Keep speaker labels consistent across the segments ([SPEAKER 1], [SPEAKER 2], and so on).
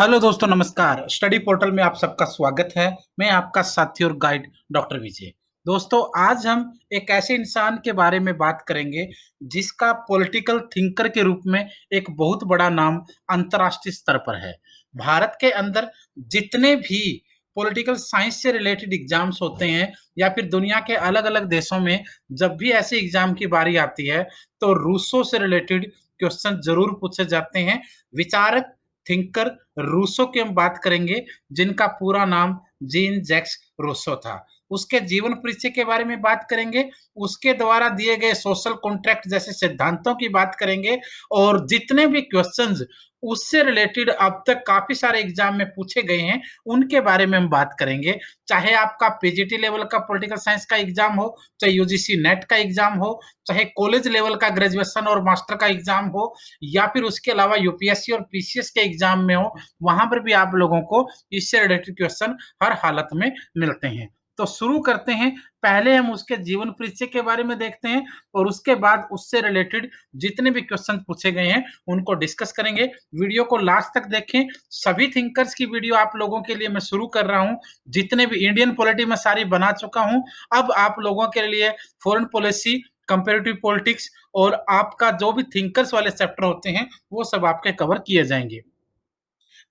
[SPEAKER 1] Hello दोस्तों, नमस्कार। Study portal में आप सबका स्वागत है। मैं आपका साथी और गाइड डॉक्टर विजय। दोस्तों, आज हम एक ऐसे इंसान के बारे में बात करेंगे जिसका पॉलिटिकल थिंकर के रूप में एक बहुत बड़ा नाम अंतर्राष्ट्रीय स्तर पर है। भारत के अंदर जितने भी पॉलिटिकल साइंस से रिलेटेड एग्जाम्स होते हैं या फिर दुनिया के अलग-अलग देशों में जब भी ऐसे एग्जाम की बारी आती है तो रूसो से रिलेटेड क्वेश्चन जरूर पूछे जाते हैं। विचारक, थिंकर रूसो की हम बात करेंगे, जिनका पूरा नाम जीन जैक्स रूसो था। उसके जीवन परिचय के बारे में बात करेंगे, उसके द्वारा दिए गए सोशल कॉन्ट्रैक्ट जैसे सिद्धांतों की बात करेंगे और जितने भी क्वेश्चंस उससे रिलेटेड अब तक काफ़ी सारे एग्ज़ाम में पूछे गए हैं, उनके बारे में हम बात करेंगे। चाहे आपका पीजीटी लेवल का पॉलिटिकल साइंस का एग्ज़ाम हो, चाहे यूजीसी नेट का एग्ज़ाम हो, चाहे कॉलेज लेवल का ग्रेजुएशन और मास्टर का एग्ज़ाम हो या फिर उसके अलावा यूपीएससी और पीसीएस के एग्ज़ाम में हो, वहाँ पर भी आप लोगों को इससे रिलेटेड क्वेश्चन हर हालत में मिलते हैं। तो शुरू करते हैं। पहले हम उसके जीवन परिचय के बारे में देखते हैं और उसके बाद उससे रिलेटेड जितने भी क्वेश्चन पूछे गए हैं, उनको डिस्कस करेंगे। वीडियो को लास्ट तक देखें। सभी थिंकर्स की वीडियो आप लोगों के लिए मैं शुरू कर रहा हूँ। जितने भी इंडियन पॉलिटी में सारी बना चुका हूँ। अब आप लोगों के लिए फॉरेन पॉलिसी, कंपैरेटिव पॉलिटिक्स और आपका जो भी थिंकर्स वाले चैप्टर होते हैं, वो सब आपके कवर किए जाएँगे।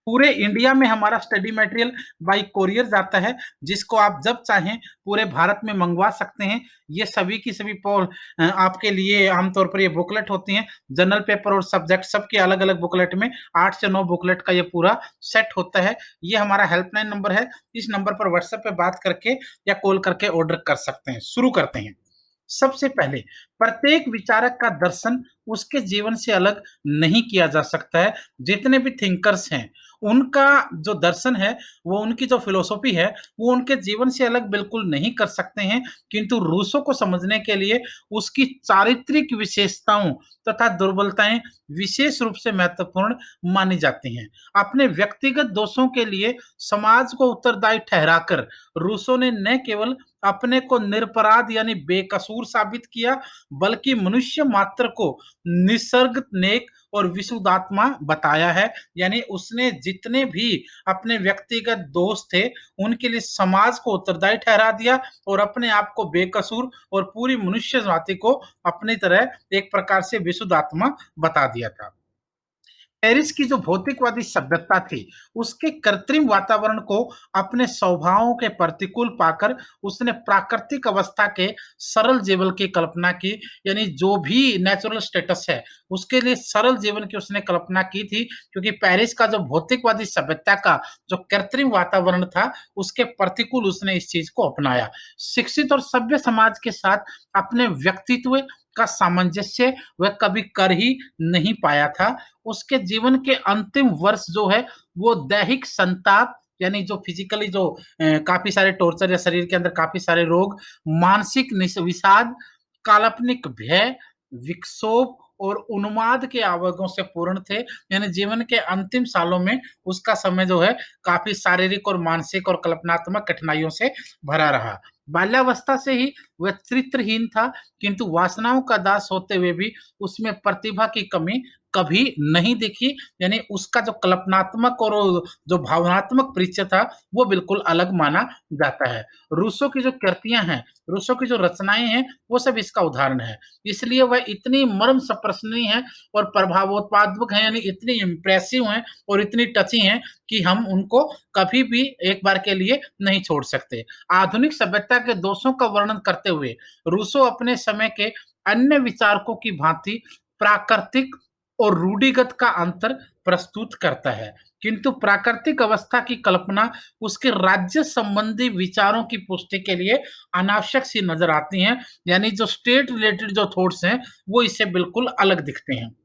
[SPEAKER 1] पूरे इंडिया में हमारा स्टडी मटेरियल बाय कोरियर जाता है, जिसको आप जब चाहें पूरे भारत में मंगवा सकते हैं। ये सभी की सभी आपके लिए आमतौर पर ये बुकलेट होती हैं। जनरल पेपर और सब्जेक्ट सबके अलग-अलग बुकलेट में 8 से 9 बुकलेट का ये पूरा सेट होता है। ये हमारा हेल्पलाइन नंबर है। इस नंबर पर व्हाट्सएप पे बात करके या कॉल करके ऑर्डर कर सकते हैं। शुरू करते हैं। सबसे पहले प्रत्येक विचारक का दर्शन उसके जीवन से अलग नहीं किया जा सकता है। जितने भी थिंकर्स हैं, उनका जो दर्शन है, वो उनकी जो फिलॉसफी है, वो उनके जीवन से अलग बिल्कुल नहीं कर सकते हैं। किंतु रूसो को समझने के लिए उसकी चारित्रिक विशेषताओं तथा दुर्बलताएं विशेष रूप से महत्वपूर्ण मानी जाती हैं। अपने व्यक्तिगत दोषों के लिए समाज को उत्तरदायी ठहराकर रूसो ने न केवल अपने को निरपराध यानी बेकसूर साबित किया, बल्कि मनुष्य मात्र को निसर्ग नेक और विशुद्धात्मा बताया है। यानी उसने जितने भी अपने व्यक्तिगत दोष थे, उनके लिए समाज को उत्तरदायी ठहरा दिया और अपने आप को बेकसूर और पूरी मनुष्य जाति को अपनी तरह एक प्रकार से विशुद्ध आत्मा बता दिया था। पेरिस की जो भौतिकवादी सभ्यता थी, उसके कृत्रिम वातावरण को अपने स्वभावों के प्रतिकूल पाकर उसने प्राकृतिक अवस्था के सरल जीवन की कल्पना की। यानी जो भी नेचुरल स्टेटस है, उसके लिए सरल जीवन की उसने कल्पना की थी, क्योंकि पेरिस का जो भौतिकवादी सभ्यता का जो कृत्रिम वातावरण था, उसके प्रतिकूल उसने इस चीज को अपनाया। शिक्षित और सभ्य समाज के साथ अपने व्यक्तित्व का सामंजस्य वह कभी कर ही नहीं पाया था। उसके जीवन के अंतिम वर्ष जो है, वो दैहिक संताप यानी जो फिजिकली जो काफ़ी सारे टॉर्चर या शरीर के अंदर काफ़ी सारे रोग, मानसिक विषाद, काल्पनिक भय, विक्षोभ और उन्माद के आवेगों से पूर्ण थे। यानी जीवन के अंतिम सालों में उसका समय जो है, काफ़ी शारीरिक और मानसिक और कल्पनात्मक कठिनाइयों से भरा रहा। बाल्यावस्था से ही वह चरित्रहीन था, किंतु वासनाओं का दास होते हुए भी उसमें प्रतिभा की कमी कभी नहीं दिखी। यानी उसका जो कल्पनात्मक और जो भावनात्मक परिचय था, वो बिल्कुल अलग माना जाता है। रूसो की जो कृतियाँ हैं, रूसो की जो रचनाएँ हैं, वो सब इसका उदाहरण है। इसलिए वह इतनी मर्म स्पर्शनीय है और प्रभावोत्पादक हैं, यानी इतनी इम्प्रेसिव हैं और इतनी टची हैं कि हम उनको कभी भी एक बार के लिए नहीं छोड़ सकते। आधुनिक सभ्यता के दोषों का वर्णन करते हुए रूसो अपने समय के अन्य विचारकों की भांति प्राकृतिक और रूढ़िगत का अंतर प्रस्तुत करता है, किंतु प्राकृतिक अवस्था की कल्पना उसके राज्य संबंधी विचारों की पुष्टि के लिए अनावश्यक सी नजर आती हैं। यानी जो स्टेट रिलेटेड जो थॉट्स हैं, वो इससे बिल्कुल अलग दिखते हैं।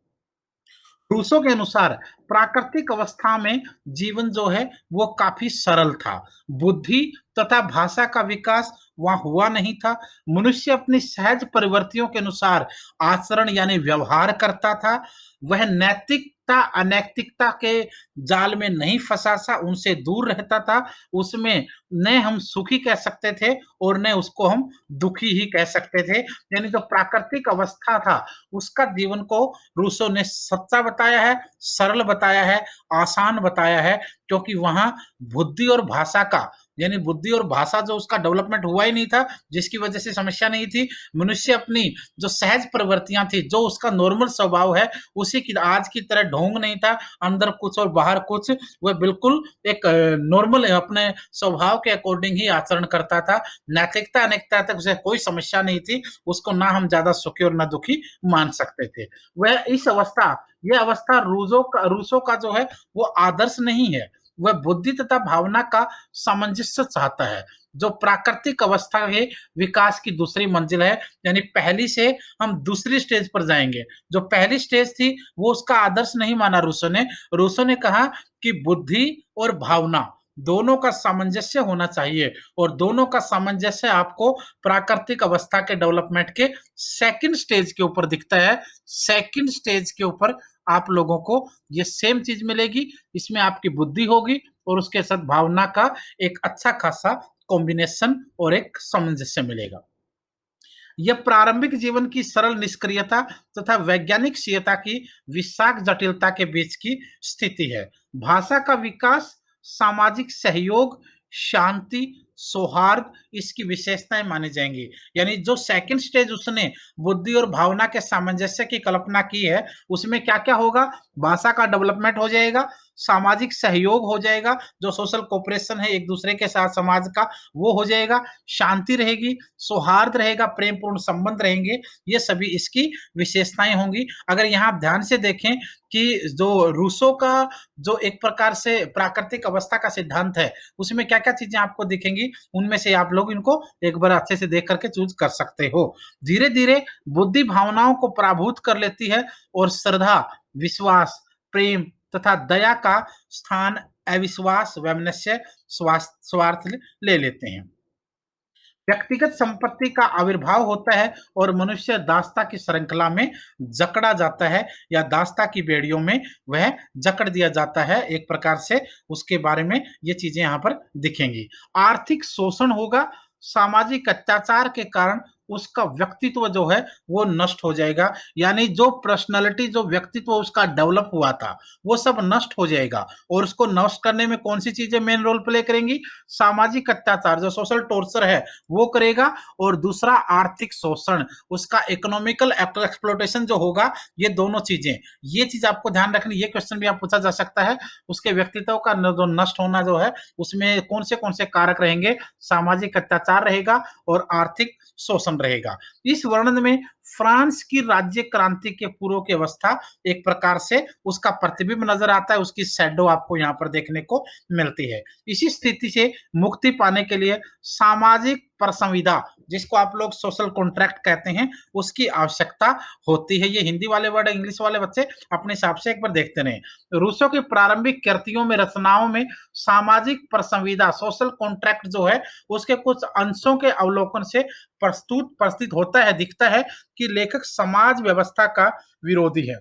[SPEAKER 1] रूसो के अनुसार प्राकृतिक अवस्था में जीवन जो है, वो काफी सरल था। बुद्धि तथा भाषा का विकास वहां हुआ नहीं था। मनुष्य अपनी सहज प्रवृत्तियों के अनुसार आचरण यानी व्यवहार करता था। वह नैतिक नैतिकता, अनैतिकता के जाल में नहीं फँसा था, उनसे दूर रहता था, उसमें न हम सुखी कह सकते थे और न उसको हम दुखी ही कह सकते थे। यानी जो प्राकृतिक अवस्था था, उसका जीवन को रूसो ने सच्चा बताया है, सरल बताया है, आसान बताया है, क्योंकि वहाँ बुद्धि और भाषा का यानी बुद्धि और भाषा जो उसका डेवलपमेंट हुआ ही नहीं था, जिसकी वजह से समस्या नहीं थी। मनुष्य अपनी जो सहज प्रवृत्तियां थी, जो उसका नॉर्मल स्वभाव है, उसी की आज की तरह ढोंग नहीं था, अंदर कुछ और बाहर कुछ। वह बिल्कुल एक नॉर्मल अपने स्वभाव के अकॉर्डिंग ही आचरण करता था। नैतिकता अनैतिकता तक उसे कोई समस्या नहीं थी, उसको ना हम ज्यादा सुखी और ना दुखी मान सकते थे। वह इस अवस्था यह अवस्था रूसों का जो है वो आदर्श नहीं है, वह बुद्धि तथा भावना का सामंजस्य चाहता है, जो प्राकृतिक अवस्था के विकास की दूसरी मंजिल है। यानी पहली से हम दूसरी स्टेज पर जाएंगे। जो पहली स्टेज थी वो उसका आदर्श नहीं माना रूसो ने कहा कि बुद्धि और भावना दोनों का सामंजस्य होना चाहिए और दोनों का सामंजस्य आपको प्राकृतिक अवस्था के डेवलपमेंट के सेकंड स्टेज के ऊपर दिखता है। सेकंड स्टेज के ऊपर आप लोगों को ये सेम चीज मिलेगी, इसमें आपकी बुद्धि होगी और उसके साथ भावना का एक अच्छा खासा कॉम्बिनेशन और एक सामंजस्य मिलेगा। यह प्रारंभिक जीवन की सरल निष्क्रियता तथा वैज्ञानिकशीयता की विशाख जटिलता के बीच की स्थिति है। भाषा का विकास, सामाजिक सहयोग, शांति, सौहार्द इसकी विशेषताएं मानी जाएंगी। यानी जो सेकंड स्टेज उसने बुद्धि और भावना के सामंजस्य की कल्पना की है, उसमें क्या-क्या होगा? भाषा का डेवलपमेंट हो जाएगा, सामाजिक सहयोग हो जाएगा, जो सोशल कोऑपरेशन है एक दूसरे के साथ समाज का, वो हो जाएगा, शांति रहेगी, सौहार्द रहेगा, प्रेमपूर्ण संबंध रहेंगे, ये सभी इसकी विशेषताएं होंगी। अगर यहाँ आप ध्यान से देखें कि जो रूसो का जो एक प्रकार से प्राकृतिक अवस्था का सिद्धांत है, उसमें क्या-क्या चीजें आपको दिखेंगी, उनमें से आप लोग इनको एक बार अच्छे से देख करके चूज कर सकते हो। धीरे-धीरे बुद्धि भावनाओं को पराभूत कर लेती है और श्रद्धा, विश्वास, प्रेम तथा दया का स्थान अविश्वास, वैमनस्य, स्वार्थ ले लेते हैं। व्यक्तिगत संपत्ति का आविर्भाव होता है और मनुष्य दासता की श्रृंखला में जकड़ा जाता है या दासता की बेड़ियों में वह जकड़ दिया जाता है। एक प्रकार से उसके बारे में ये चीजें यहाँ पर दिखेंगी। आर्थिक शोषण होगा, सामाजिक अत्याचार के कारण उसका व्यक्तित्व जो है वो नष्ट हो जाएगा। यानी जो पर्सनालिटी जो व्यक्तित्व उसका डेवलप हुआ था वो सब नष्ट हो जाएगा और उसको नष्ट करने में कौन सी चीजें मेन रोल प्ले करेंगी? सामाजिक अत्याचार जो सोशल टॉर्चर है वो करेगा और दूसरा आर्थिक शोषण, उसका इकोनॉमिकल एक्सप्लॉयटेशन जो होगा, ये दोनों चीजें, ये चीज आपको ध्यान रखनी। ये क्वेश्चन भी आप पूछा जा सकता है, उसके व्यक्तित्व का जो नष्ट होना जो है उसमें कौन से कारक रहेंगे? सामाजिक अत्याचार रहेगा और आर्थिक शोषण रहेगा। इस वर्णन में फ्रांस की राज्य क्रांति के पूर्व की अवस्था एक प्रकार से उसका प्रतिबिंब नजर आता है, उसकी शैडो आपको यहाँ पर देखने को मिलती है। इसी स्थिति से मुक्ति पाने के लिए सामाजिक परसंविदा, जिसको आप लोग सोशल कॉन्ट्रैक्ट कहते हैं, उसकी आवश्यकता होती है। ये हिंदी वाले वर्ड इंग्लिश वाले बच्चे अपने हिसाब से एक बार देखते रहे। रूसो की प्रारंभिक कृतियों में, रचनाओं में सामाजिक परसंविदा, सोशल कॉन्ट्रैक्ट जो है उसके कुछ अंशों के अवलोकन से प्रस्तुत होता है, दिखता है कि लेखक समाज व्यवस्था का विरोधी है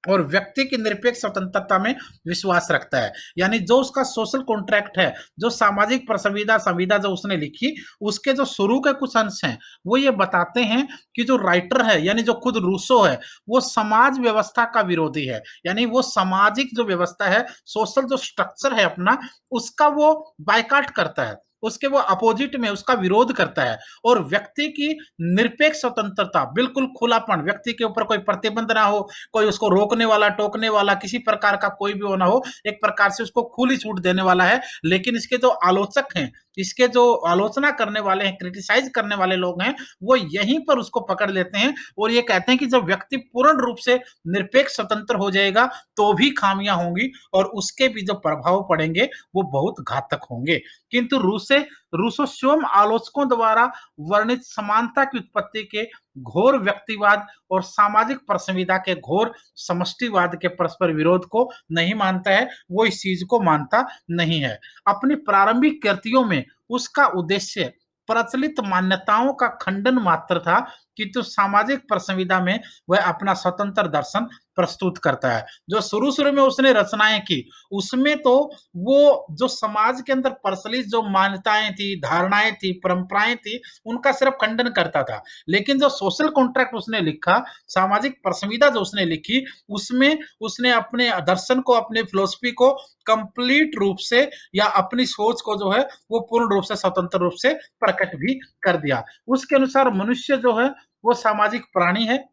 [SPEAKER 1] और व्यक्ति की निरपेक्ष स्वतंत्रता में विश्वास रखता है। यानी जो उसका सोशल कॉन्ट्रैक्ट है, जो सामाजिक संविदा जो उसने लिखी, उसके जो शुरू के कुछ अंश हैं वो ये बताते हैं कि जो राइटर है यानी जो खुद रूसो है वो समाज व्यवस्था का विरोधी है। यानी वो सामाजिक जो व्यवस्था है, सोशल जो स्ट्रक्चर है अपना, उसका वो बायकॉट करता है, उसके वो अपोजिट में उसका विरोध करता है और व्यक्ति की निरपेक्ष स्वतंत्रता, बिल्कुल खुलापन, व्यक्ति के ऊपर कोई प्रतिबंध ना हो, कोई उसको रोकने वाला, टोकने वाला, किसी प्रकार का कोई भी वो ना हो, एक प्रकार से उसको खुली छूट देने वाला है। लेकिन इसके जो आलोचक हैं, इसके जो आलोचना करने वाले हैं, क्रिटिसाइज करने वाले लोग हैं, वो यहीं पर उसको पकड़ लेते हैं और ये कहते हैं कि जब व्यक्ति पूर्ण रूप से निरपेक्ष स्वतंत्र हो जाएगा तो भी खामियां होंगी और उसके भी जो प्रभाव पड़ेंगे वो बहुत घातक होंगे। किंतु रूसो स्वयं आलोचकों द्वारा वर्णित समानता की उत्पत्ति के घोर व्यक्तिवाद और सामाजिक परसंविदा के घोर समष्टिवाद के परस्पर विरोध को नहीं मानता है, वो इस चीज को मानता नहीं है। अपनी प्रारंभिक कृतियों में उसका उद्देश्य प्रचलित मान्यताओं का खंडन मात्र था, किंतु सामाजिक प्रसंविदा में वह अपना स्वतंत्र दर्शन प्रस्तुत करता है। जो शुरू-शुरू में उसने रचनाएँ की, उसमें तो वो जो समाज के अंदर प्रचलित जो मान्यताएँ थी, धारणाएँ थी, परंपराएँ थी, उनका सिर्फ खंडन करता था। लेकिन जो सोशल कॉन्ट्रैक्ट उसने लिखा, सामाजिक प्रसंविदा जो उसने लिखी, उसमें उसने अपने दर्शन को, अपने फिलॉसफी को कंप्लीट रूप से या अपनी सोच को जो है, वो पूर्ण रूप से स्वतंत्र रूप से प्रकट भी कर दिया। उसके अनुसार मनुष्य जो है, वो सामाजिक प्राणी है।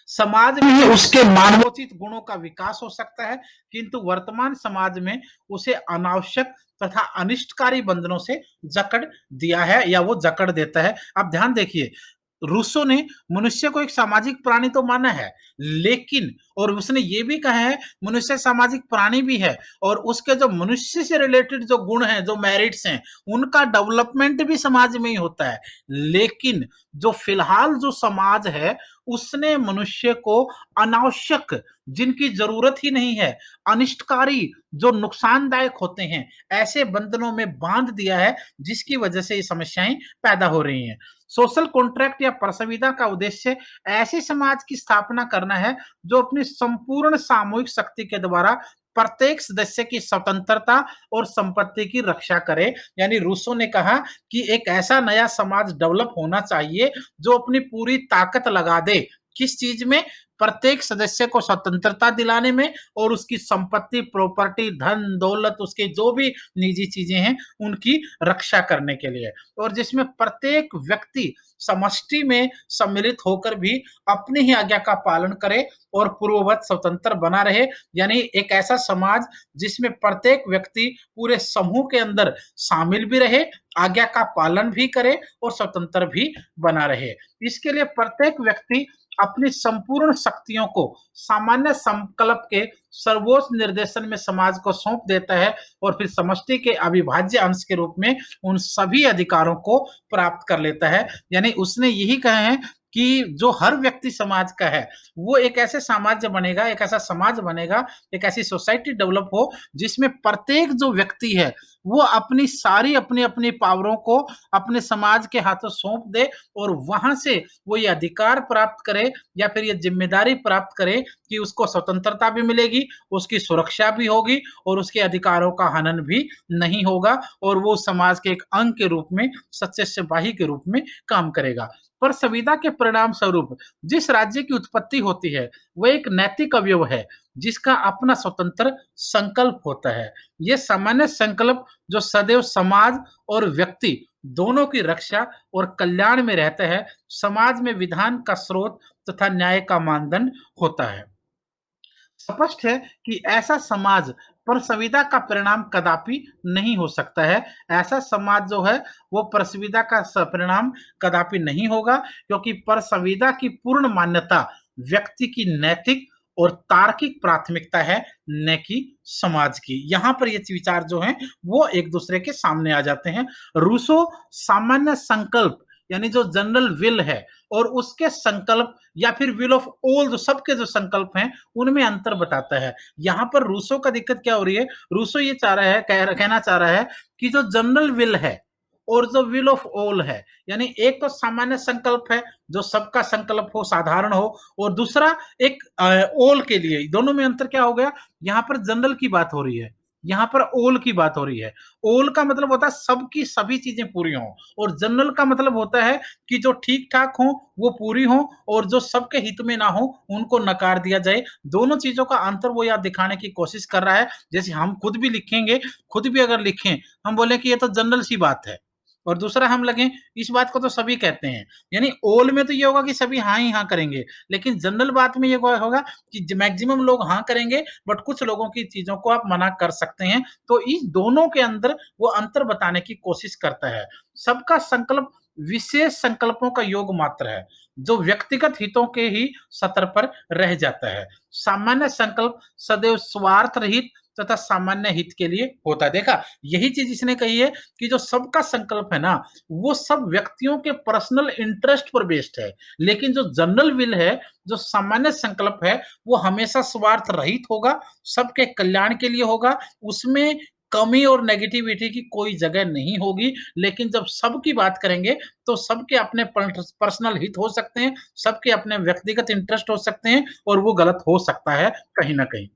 [SPEAKER 1] समाज में ही उसके मानवोचित गुणों का विकास हो सकता है, किंतु वर्तमान समाज में उसे अनावश्यक तथा अनिष्टकारी बंधनों से जकड़ दिया है या वो जकड़ देता है। आप ध्यान देखिए, रूसो ने मनुष्य को एक सामाजिक प्राणी तो माना है, लेकिन और उसने ये भी कहा है मनुष्य सामाजिक प्राणी भी है और उसके जो मनुष्य से रिलेटेड जो गुण हैं, जो मेरिट्स हैं, उनका डेवलपमेंट भी समाज में ही होता है। लेकिन जो फिलहाल जो समाज है, उसने मनुष्य को अनावश्यक, जिनकी जरूरत ही नहीं है, अनिष्टकारी, जो नुकसानदायक होते हैं, ऐसे बंधनों में बांध दिया है, जिसकी वजह से ये समस्याएं पैदा हो रही हैं। सोशल कॉन्ट्रैक्ट या प्रसंविदा का उद्देश्य ऐसे समाज की स्थापना करना है जो अपनी संपूर्ण सामूहिक शक्ति के द्वारा प्रत्येक सदस्य की स्वतंत्रता और संपत्ति की रक्षा करे। यानी रूसो ने कहा कि एक ऐसा नया समाज डेवलप होना चाहिए जो अपनी पूरी ताकत लगा दे किस चीज में, प्रत्येक सदस्य को स्वतंत्रता दिलाने में और उसकी संपत्ति, प्रॉपर्टी, धन दौलत, उसके जो भी निजी चीजें हैं उनकी रक्षा करने के लिए, और जिसमें प्रत्येक व्यक्ति समष्टि में सम्मिलित होकर भी अपनी ही आज्ञा का पालन करे और पूर्ववत स्वतंत्र बना रहे। यानी एक ऐसा समाज जिसमें प्रत्येक व्यक्ति पूरे समूह के अंदर शामिल भी रहे, आज्ञा का पालन भी करे और स्वतंत्र भी बना रहे। इसके लिए प्रत्येक व्यक्ति अपनी संपूर्ण शक्तियों को सामान्य संकल्प के सर्वोच्च निर्देशन में समाज को सौंप देता है और फिर समष्टि के अविभाज्य अंश के रूप में उन सभी अधिकारों को प्राप्त कर लेता है। यानी उसने यही कहा है कि जो हर व्यक्ति समाज का है, वो एक ऐसे साम्राज्य बनेगा, एक ऐसा समाज बनेगा, एक ऐसी सोसाइटी डेवलप हो जिसमें प्रत्येक जो व्यक्ति है, वो अपनी सारी अपनी-अपनी पावरों को अपने समाज के हाथों सौंप दे और वहां से वो ये अधिकार प्राप्त करे या फिर ये जिम्मेदारी प्राप्त करे कि उसको स्वतंत्रता भी मिलेगी, उसकी सुरक्षा भी होगी और उसके अधिकारों का हनन भी नहीं होगा और वो समाज के एक अंग के रूप में, सच्चे सिपाही के रूप में काम करेगा। पर संविदा के परिणाम स्वरूप जिस राज्य की उत्पत्ति होती है, वह एक नैतिक अवयव है जिसका अपना स्वतंत्र संकल्प होता है। ये सामान्य संकल्प जो सदैव समाज और व्यक्ति दोनों की रक्षा और कल्याण में रहता है, समाज में विधान का स्रोत तथा न्याय का मानदंड होता है। स्पष्ट है कि ऐसा समाज पर संविदा का परिणाम कदापि नहीं हो सकता है। ऐसा समाज जो है वो पर संविदा का परिणाम कदापि नहीं होगा, क्योंकि पर संविदा की पूर्ण मान्यता व्यक्ति की नैतिक और तार्किक प्राथमिकता है, न कि समाज की। यहाँ पर ये विचार जो हैं वो एक दूसरे के सामने आ जाते हैं। रूसो सामान्य संकल्प यानी जो जनरल विल है और उसके संकल्प या फिर विल ऑफ ऑल, जो सबके जो संकल्प हैं उनमें अंतर बताता है। यहाँ पर रूसो का दिक्कत क्या हो रही है, रूसो ये चाह रहा है, कहना चाह रहा है कि जो जनरल विल है और जो विल ऑफ ऑल है, यानी एक तो सामान्य संकल्प है जो सबका संकल्प हो, साधारण हो, और दूसरा एक ऑल के लिए, दोनों में अंतर क्या हो गया, यहाँ पर जनरल की बात हो रही है, यहाँ पर ऑल की बात हो रही है। ऑल का मतलब होता है सबकी सभी चीजें पूरी हों, और जनरल का मतलब होता है कि जो ठीक ठाक हो वो पूरी हो और जो सबके हित में ना हो उनको नकार दिया जाए। दोनों चीजों का अंतर वो यहाँ दिखाने की कोशिश कर रहा है। जैसे हम खुद भी लिखेंगे, खुद भी अगर लिखें, हम बोले कि ये तो जनरल सी बात है, और दूसरा हम लगे इस बात को तो सभी कहते हैं, यानी ऑल में तो ये होगा कि सभी हाँ ही हाँ करेंगे, लेकिन जनरल बात में ये होगा कि मैक्सिमम लोग हाँ करेंगे, बट कुछ लोगों की चीजों को आप मना कर सकते हैं। तो इस दोनों के अंदर वो अंतर बताने की कोशिश करता है। सबका संकल्प विशेष संकल्पों का योग मात्र है जो व्यक्तिगत हितों के ही सतर पर रह जाता है। सामान्य संकल्प सदैव स्वार्थ रहित तथा सामान्य हित के लिए होता है। देखा, यही चीज इसने कही है कि जो सबका संकल्प है ना, वो सब व्यक्तियों के पर्सनल इंटरेस्ट पर बेस्ड है, लेकिन जो जनरल विल है, जो सामान्य संकल्प है, वो हमेशा स्वार्थ रहित होगा, सबके कल्याण के लिए होगा, उसमें कमी और नेगेटिविटी की कोई जगह नहीं होगी, लेकिन जब सबकी बात करेंगे, तो सबके अपने पर्सनल हित हो सकते हैं, सबके अपने व्यक्तिगत इंटरेस्ट हो सकते हैं और वो गलत हो सकता है कहीं न कहीं।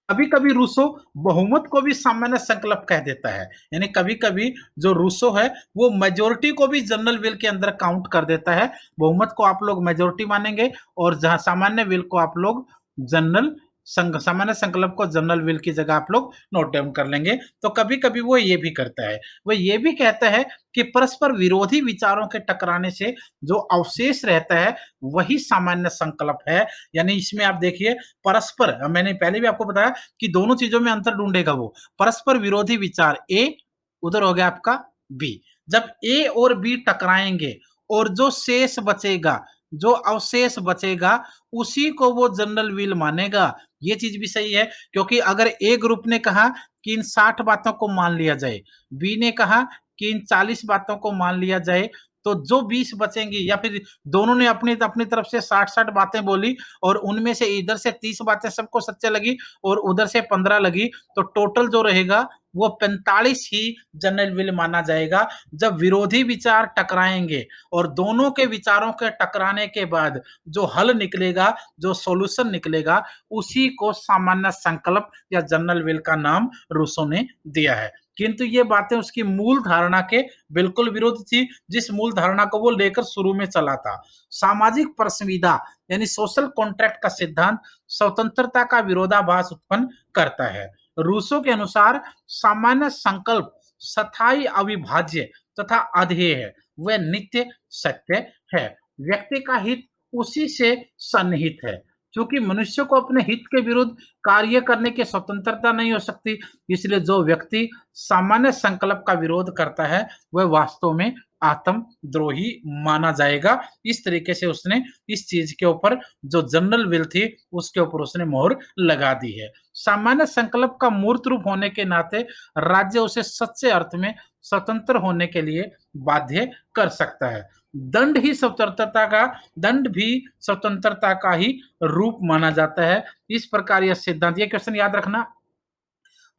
[SPEAKER 1] कभी-कभी रूसो बहुमत को भी सामान्य संकल्प कह देता है। यानी कभी-कभी जो रूसो है, वो मेजॉरिटी को भी जनरल विल के अंदर काउंट कर देता है। बहुमत को आप लोग मेजॉरिटी मानेंगे और जहाँ सामान्य विल को आप लोग जनरल सामान्य संकल्प को जनरल विल की जगह आप लोग नोट डाउन कर लेंगे। तो कभी-कभी वो ये भी करता है। वो ये भी कहता है कि परस्पर विरोधी विचारों के टकराने से जो अवशेष रहता है, वही सामान्य संकल्प है। यानी इसमें आप देखिए परस्पर, मैंने पहले भी आपको बताया कि दोनों चीजों में अंतर ढूंढेगा वो। परस्पर विरोधी विचार ए, उधर हो गया आपका बी। जब ए और बी टकराएंगे और जो शेष बचेगा, जो अवशेष बचेगा, उसी को वो जनरल विल मानेगा। ये चीज भी सही है, क्योंकि अगर ए ग्रुप ने कहा कि इन 60 बातों को मान लिया जाए, बी ने कहा कि इन 40 बातों को मान लिया जाए, तो जो 20 बचेंगी, या फिर दोनों ने अपनी अपनी तरफ से 60-60 बातें बोली और उनमें से इधर से 30 बातें सबको सच्चे लगी और उधर से 15 लगी, तो टोटल जो रहेगा वो 45 ही जनरल विल माना जाएगा। जब विरोधी विचार टकराएंगे और दोनों के विचारों के टकराने के बाद जो हल निकलेगा, जो सॉल्यूशन निकलेगा, उसी को सामान्य संकल्प या जनरल विल का नाम रूसो ने दिया है। किंतु ये बातें उसकी मूल धारणा के बिल्कुल विरुद्ध थी, जिस मूल धारणा को वो लेकर शुरू में चला था। सामाजिक परस्विदा यानी सोशल कॉन्ट्रैक्ट का सिद्धांत स्वतंत्रता का विरोधाभास उत्पन्न करता है। रूसो के अनुसार सामान्य संकल्प स्थायी अविभाज्य तथा अध्येय है, वह नित्य सत्य है। व्यक्ति का हित उसी से सन्निहित है। क्योंकि मनुष्य को अपने हित के विरुद्ध कार्य करने की स्वतंत्रता नहीं हो सकती, इसलिए जो व्यक्ति सामान्य संकल्प का विरोध करता है, वह वास्तव में आत्मद्रोही माना जाएगा। इस तरीके से उसने इस चीज के ऊपर, जो जनरल विल थी, उसके ऊपर उसने मोहर लगा दी है। सामान्य संकल्प का मूर्त रूप होने के नाते राज्य उसे सच्चे अर्थ में स्वतंत्र होने के लिए बाध्य कर सकता है। दंड भी स्वतंत्रता का ही रूप माना जाता है। इस प्रकार यह सिद्धांत, ये क्वेश्चन याद रखना,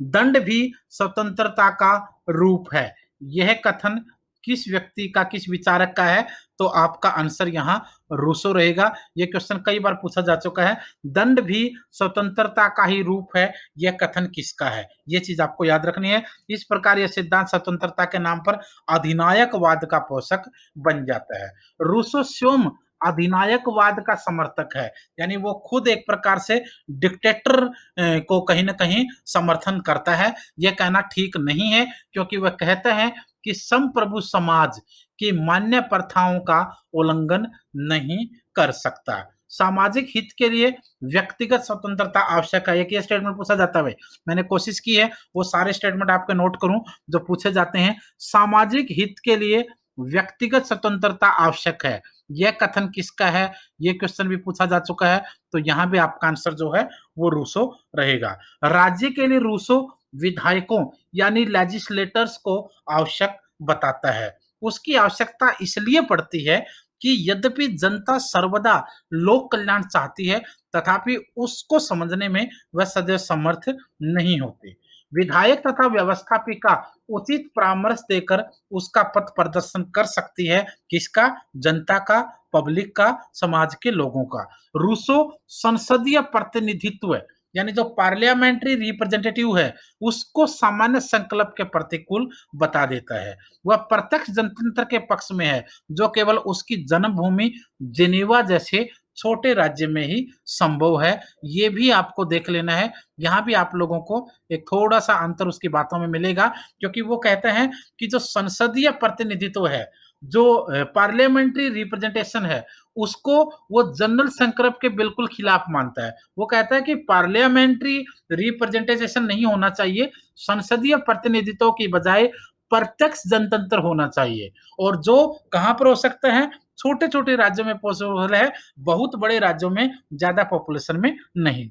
[SPEAKER 1] दंड भी स्वतंत्रता का रूप है। यह कथन किस व्यक्ति का, किस विचारक का है? तो आपका आंसर यहाँ रूसो रहेगा। यह क्वेश्चन कई बार पूछा जा चुका है। दंड भी स्वतंत्रता का ही रूप है, यह कथन किसका है? यह चीज आपको याद रखनी है। इस प्रकार यह सिद्धांत स्वतंत्रता के नाम पर अधिनायकवाद का पोषक बन जाता है। रूसो स्वयं अधिनायकवाद का समर्थक है, यानी वो खुद एक प्रकार से डिक्टेटर को कहीं ना कहीं समर्थन करता है। यह कहना ठीक नहीं है, क्योंकि वह कहता है कि संप्रभु समाज की मान्य प्रथाओं का उल्लंघन नहीं कर सकता। सामाजिक हित के लिए व्यक्तिगत स्वतंत्रता आवश्यक है। एक ये स्टेटमेंट पूछा जाता है, मैंने कोशिश की है वो सारे स्टेटमेंट आपके नोट करूं जो पूछे जाते हैं। सामाजिक हित के लिए व्यक्तिगत स्वतंत्रता आवश्यक है, यह कथन किसका है? यह क्वेश्चन भी पूछा जा चुका है, तो यहां भी आपका आंसर जो है वो रूसो रहेगा। राज्य के लिए रूसो विधायकों यानी लेजिस्लेटर्स को आवश्यक बताता है। उसकी आवश्यकता इसलिए पड़ती है कि यद्यपि जनता सर्वदा लोक कल्याण चाहती है, तथापि उसको समझने में वह सदैव समर्थ नहीं होती। विधायक तथा व्यवस्थापिका उचित परामर्श देकर उसका पथ प्रदर्शन कर सकती है। किसका? जनता का, पब्लिक का, समाज के लोगों का। रूसो संसदीय प्रतिनिधित्व यानी जो पार्लियामेंट्री रिप्रेजेंटेटिव है, उसको सामान्य संकल्प के प्रतिकूल बता देता है। वह प्रत्यक्ष जनतंत्र के पक्ष में है, जो केवल उसकी जन्मभूमि जेनेवा जैसे छोटे राज्य में ही संभव है। ये भी आपको देख लेना है। यहाँ भी आप लोगों को एक थोड़ा सा अंतर उसकी बातों में मिलेगा, क्योंकि वो कहते हैं कि जो संसदीय प्रतिनिधित्व है, जो पार्लियामेंट्री रिप्रेजेंटेशन है, उसको वो जनरल संकल्प के बिल्कुल खिलाफ मानता है। वो कहता है कि पार्लियामेंट्री रिप्रेजेंटेशन नहीं होना चाहिए, संसदीय प्रतिनिधित्व की बजाय प्रत्यक्ष जनतंत्र होना चाहिए। और जो कहां पर हो सकता है? छोटे छोटे राज्यों में पॉसिबल है, बहुत बड़े राज्यों में, ज्यादा पॉपुलेशन में नहीं।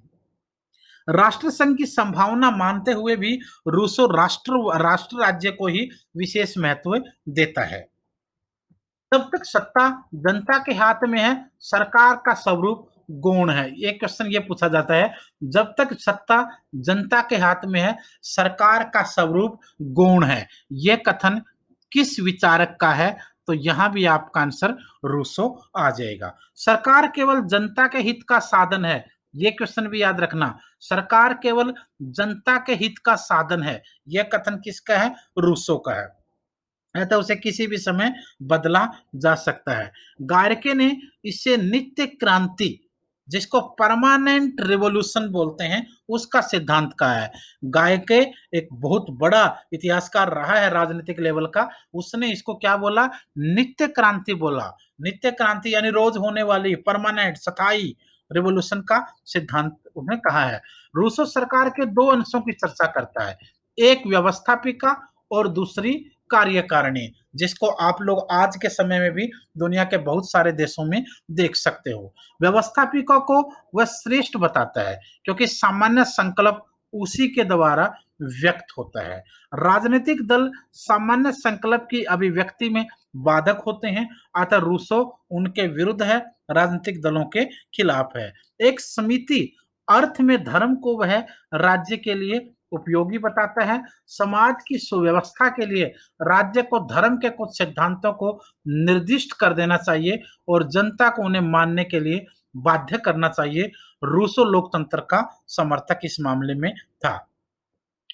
[SPEAKER 1] राष्ट्र संघ की संभावना मानते हुए भी रूसो राष्ट्र राज्य को ही विशेष महत्व देता है। जब तक सत्ता जनता के हाथ में है, सरकार का स्वरूप गौण है। ये क्वेश्चन ये पूछा जाता है, जब तक सत्ता जनता के हाथ में है, सरकार का स्वरूप गौण है। यह कथन किस विचारक का है? तो यहां भी आपका आंसर रूसो आ जाएगा। सरकार केवल जनता के हित का साधन है, ये क्वेश्चन भी याद रखना। सरकार केवल जनता के हित का साधन है, यह कथन किसका है? रूसो का है। तो उसे किसी भी समय बदला जा सकता है। गार्के ने इसे नित्य क्रांति, जिसको परमानेंट रिवॉल्यूशन बोलते हैं, उसका सिद्धांत कहा है। गार्के एक बहुत बड़ा इतिहासकार रहा है राजनीतिक लेवल का, उसने इसको क्या बोला? नित्य क्रांति बोला। नित्य क्रांति यानी रोज होने वाली परमानेंट स्थायी रिवॉल्यूशन का सिद्धांत उन्हें कहा है। रूसो सरकार के दो अंशों की चर्चा करता है, एक व्यवस्थापिका और दूसरी कार्यकारिणी, जिसको आप लोग आज के समय में भी दुनिया के बहुत सारे देशों में देख सकते हो। व्यवस्थापिका को वह श्रेष्ठ बताता है क्योंकि सामान्य संकल्प उसी के द्वारा व्यक्त होता है। राजनीतिक दल सामान्य संकल्प की अभिव्यक्ति में बाधक होते हैं, अतः रूसो उनके विरुद्ध है, राजनीतिक दलों के खिलाफ है। एक समिति अर्थ में धर्म को वह राज्य के लिए उपयोगी बताता है। समाज की सुव्यवस्था के लिए राज्य को धर्म के कुछ सिद्धांतों को निर्दिष्ट कर देना चाहिए और जनता को उन्हें मानने के लिए बाध्य करना चाहिए। रूसो लोकतंत्र का समर्थक इस मामले में था।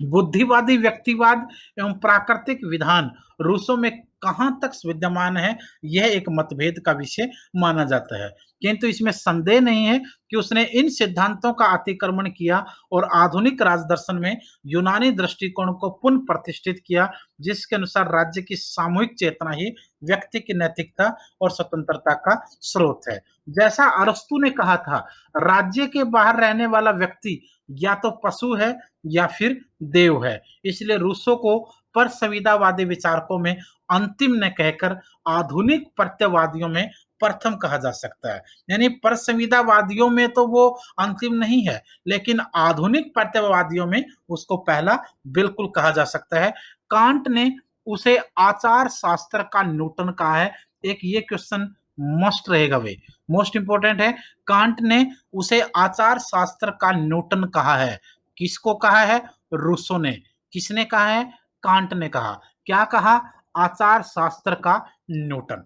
[SPEAKER 1] बुद्धिवादी व्यक्तिवाद एवं प्राकृतिक विधान रूसो में कहां तक विद्यमान है, यह एक मतभेद का विषय माना जाता है, किंतु इसमें संदेह नहीं है कि उसने इन सिद्धांतों का अतिक्रमण किया और आधुनिक राजदर्शन में यूनानी दृष्टिकोण को पुनः प्रतिष्ठित किया, जिसके अनुसार राज्य की सामूहिक चेतना ही व्यक्ति की नैतिकता और स्वतंत्रता का स्रोत है। जैसा अरस्तु ने कहा था, राज्य के बाहर रहने वाला व्यक्ति या तो पशु है या फिर देव है। इसलिए रूसो को पर संविदावादी विचारकों में अंतिम न कहकर आधुनिक प्रत्यवादियों में प्रथम कहा जा सकता है। यानी पर संविदावादियों में तो वो अंतिम नहीं है, लेकिन आधुनिक प्रत्यवादियों में उसको पहला बिल्कुल कहा जा सकता है। कांट ने उसे आचार शास्त्र का न्यूटन कहा है। एक ये क्वेश्चन मस्ट रहेगा, वे मोस्ट इंपोर्टेंट है। कांट ने उसे आचार शास्त्र का न्यूटन कहा है। किसको कहा है? रूसो ने। किसने कहा है? कांट ने कहा। क्या कहा? आचार शास्त्र का न्यूटन।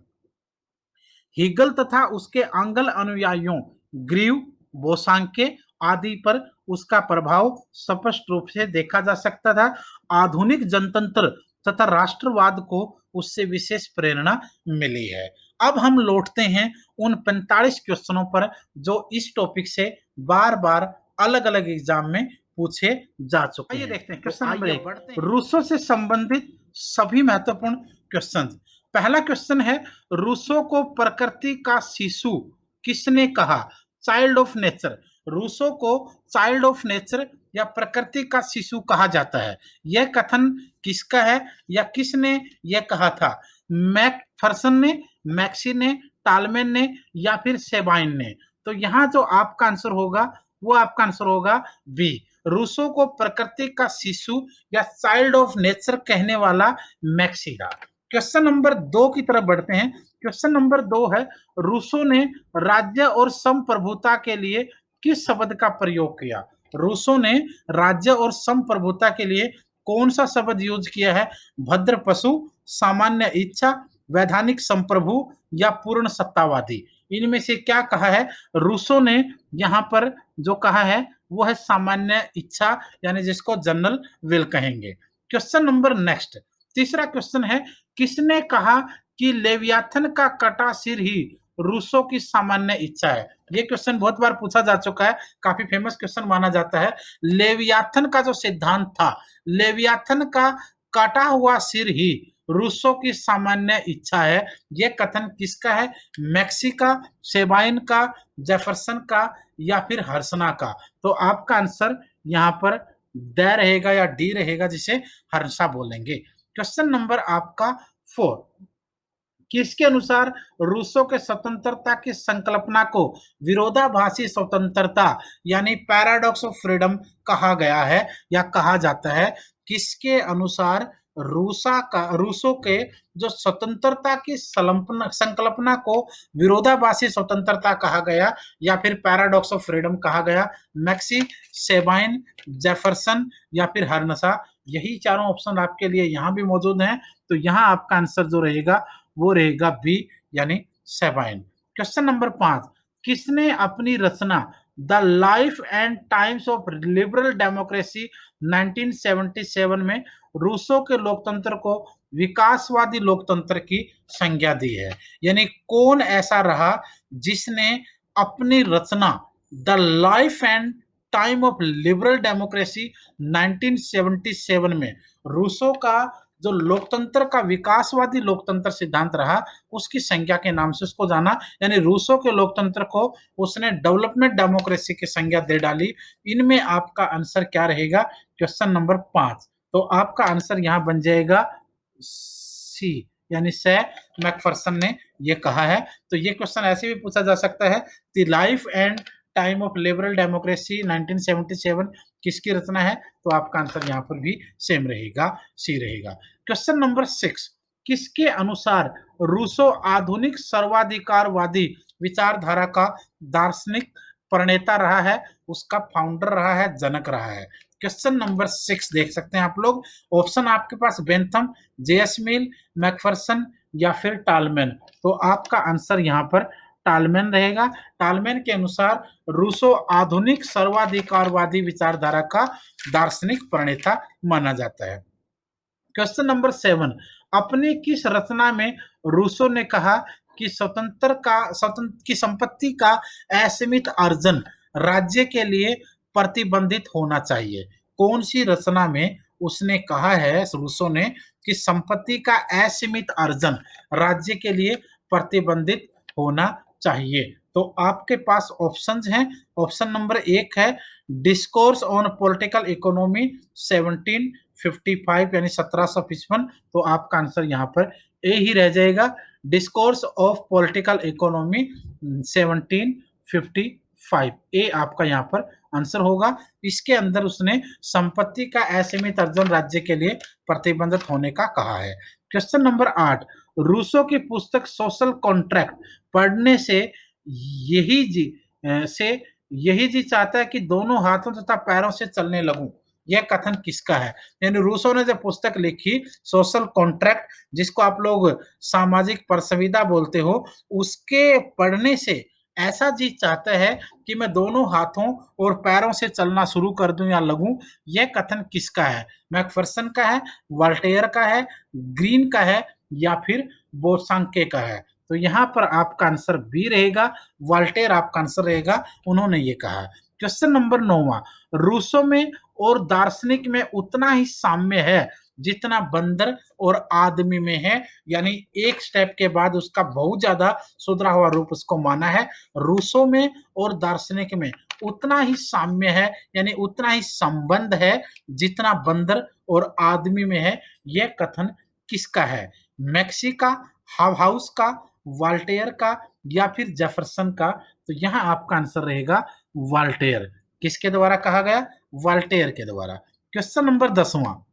[SPEAKER 1] हीगल तथा उसके आंग्ल अनुयायियों ग्रीव, बोसांके आदि पर उसका प्रभाव स्पष्ट रूप से देखा जा सकता था। आधुनिक जनतंत्र तथा राष्ट्रवाद को उससे विशेष प्रेरणा मिली है। अब हम लौटते हैं उन 45 क्वेश्चनों पर जो इस टॉपिक से बार बार अलग अलग एग्जाम में पूछे जा चुके हैं। आइए देखते हैं क्वेश्चन नंबर 1, रूसो से संबंधित सभी महत्वपूर्ण क्वेश्चन। पहला क्वेश्चन है, रूसो को प्रकृति का शिशु किसने कहा? Child of nature. रूसो को चाइल्ड ऑफ नेचर या प्रकृति का शिशु कहा जाता है। यह कथन किसका है या किसने यह कहा था? मैकफर्सन ने, मैक्सी ने, टालमेन ने या फिर सेबाइन ने? तो यहां जो आपका आंसर होगा वो आपका आंसर होगा बी। रूसो को प्रकृति का शिशु या चाइल्ड ऑफ नेचर कहने वाला मैक्सी था। क्वेश्चन नंबर 2 की तरफ बढ़ते हैं। क्वेश्चन नंबर 2 है, रूसो ने राज्य और संप्रभुता के लिए किस शब्द का प्रयोग किया? रूसो ने राज्य और संप्रभुता के लिए कौन सा शब्द यूज किया है? भद्र पशु, सामान्य इच्छा, वैधानिक संप्रभु या पूर्ण सत्तावादी? इनमें से क्या कहा है? रूसो ने यहां पर जो कहा है वो है सामान्य इच्छा, यानी जिसको जनरल विल कहेंगे। क्वेश्चन नंबर नेक्स्ट, तीसरा क्वेश्चन है, किसने कहा कि लेवियाथन का कटा सिर ही रूसो की सामान्य इच्छा है? ये क्वेश्चन बहुत बार पूछा जा चुका है, काफी फेमस क्वेश्चन माना जाता है। लेवियाथन का जो सिद्धांत था, लेवियाथन का काटा हुआ सिर ही रूसो की सामान्य इच्छा है, यह कथन किसका है? मैक्सी का, सेबाइन का, जेफरसन का या फिर हर्सना का? तो आपका आंसर यहाँ पर द रहेगा या डी रहेगा, जिसे हर्षा बोलेंगे। क्वेश्चन नंबर आपका 4, किसके अनुसार रूसो के स्वतंत्रता की संकल्पना को विरोधाभासी स्वतंत्रता यानी पैराडॉक्स ऑफ फ्रीडम कहा गया है या कहा जाता है? किसके अनुसार रूसों के जो स्वतंत्रता की संकल्पना को विरोधाभासी स्वतंत्रता कहा गया या फिर पैराडॉक्स ऑफ फ्रीडम कहा गया, मैक्सी, सेबाइन, जेफरसन या फिर हर्नसा। यही चारों ऑप्शन आपके लिए यहाँ भी मौजूद हैं। तो यहाँ आपका आंसर जो रहेगा वो रहेगा बी यानी सेबाइन। क्वेश्चन नंबर 5, किसने अपनी रचना the life and times of liberal democracy 1977 में रूसो के लोकतंत्र को विकासवादी लोकतंत्र की संज्ञा दी है? यानी कौन ऐसा रहा जिसने अपनी रचना the life and time of liberal democracy 1977 में रूसो का जो लोकतंत्र का विकासवादी लोकतंत्र सिद्धांत रहा उसकी संज्ञा के नाम से उसको जाना, यानी रूसो के लोकतंत्र को उसने डेवलपमेंट डेमोक्रेसी की संज्ञा दे डाली। इनमें आपका आंसर क्या रहेगा? Question number 5। तो आपका आंसर यहां बन जाएगा सी यानी से मैकफरसन ने ये कहा है। तो ये क्वेश्चन ऐसे भी पूछा जा सकता है, the life and time of liberal democracy 1977 किसकी रचना है? तो आपका आंसर यहाँ पर भी सेम रहेगा, सी रहेगा। क्वेश्चन नंबर 6, किसके अनुसार रूसो आधुनिक सर्वाधिकारवादी विचारधारा का दार्शनिक प्रणेता रहा है, उसका फाउंडर रहा है, जनक रहा है? क्वेश्चन नंबर 6 देख सकते हैं आप लोग। ऑप्शन आपके पास बेंथम, जेएस मिल, मैकफरसन या फिर टालमैन। तो आपका आंसर यहाँ पर टालमैन रहेगा। टालमैन के अनुसार रूसो आधुनिक सर्वाधिकारवादी विचारधारा का दार्शनिक प्रणेता माना जाता है। क्वेश्चन नंबर 7, अपनी किस रचना में रूसो ने कहा कि स्वतंत्र की संपत्ति का असीमित अर्जन राज्य के लिए प्रतिबंधित होना चाहिए? कौन सी रचना में उसने कहा है रूसो ने कि संपत्ति का असीमित अर्जन राज्य के लिए प्रतिबंधित होना चाहिए? तो आपके पास ऑप्शंस हैं। ऑप्शन नंबर 1 है डिस्कोर्स ऑन पॉलिटिकल इकोनॉमी 1755 यानी 1755। तो आपका आंसर यहाँ पर ए ही रह जाएगा, डिस्कोर्स ऑफ पॉलिटिकल इकोनॉमी 1755। ए आपका यहाँ पर आंसर होगा। इसके अंदर उसने संपत्ति का असीमित अर्जन राज्य के लिए प्रतिबंधित होने का कहा है। क्वेश्चन नंबर 8, रूसो की पुस्तक सोशल कॉन्ट्रैक्ट पढ़ने से यही जी चाहता है कि दोनों हाथों तथा पैरों से चलने लगूं, यह कथन किसका है? यानी रूसो ने जो पुस्तक लिखी सोशल कॉन्ट्रैक्ट, जिसको आप लोग सामाजिक परसंविदा बोलते हो, उसके पढ़ने से ऐसा जी चाहता है कि मैं दोनों हाथों और पैरों से चलना शुरू कर दूं या लगूं, यह कथन किसका है? मैकफरसन का है, वॉल्टेयर का है, ग्रीन का है या फिर बोसांके का है? तो यहाँ पर आपका आंसर बी रहेगा, वॉल्टेयर आपका आंसर रहेगा, उन्होंने ये कहा। क्वेश्चन नंबर 9, रूसो में और दार्शनिक में उतना ही साम्य है जितना बंदर और आदमी में है, यानी एक स्टेप के बाद उसका बहुत ज्यादा सुधरा हुआ रूप उसको माना है। रूसो में और दार्शनिक में उतना ही साम्य है यानी उतना ही संबंध है जितना बंदर और आदमी में है, यह कथन किसका है? मैक्सी का, हाउस का, वॉल्टेयर का या फिर जेफरसन का? तो यहाँ आपका आंसर रहेगा वॉल्टेयर। किसके द्वारा कहा गया? वॉल्टेयर के द्वारा। क्वेश्चन नंबर 10,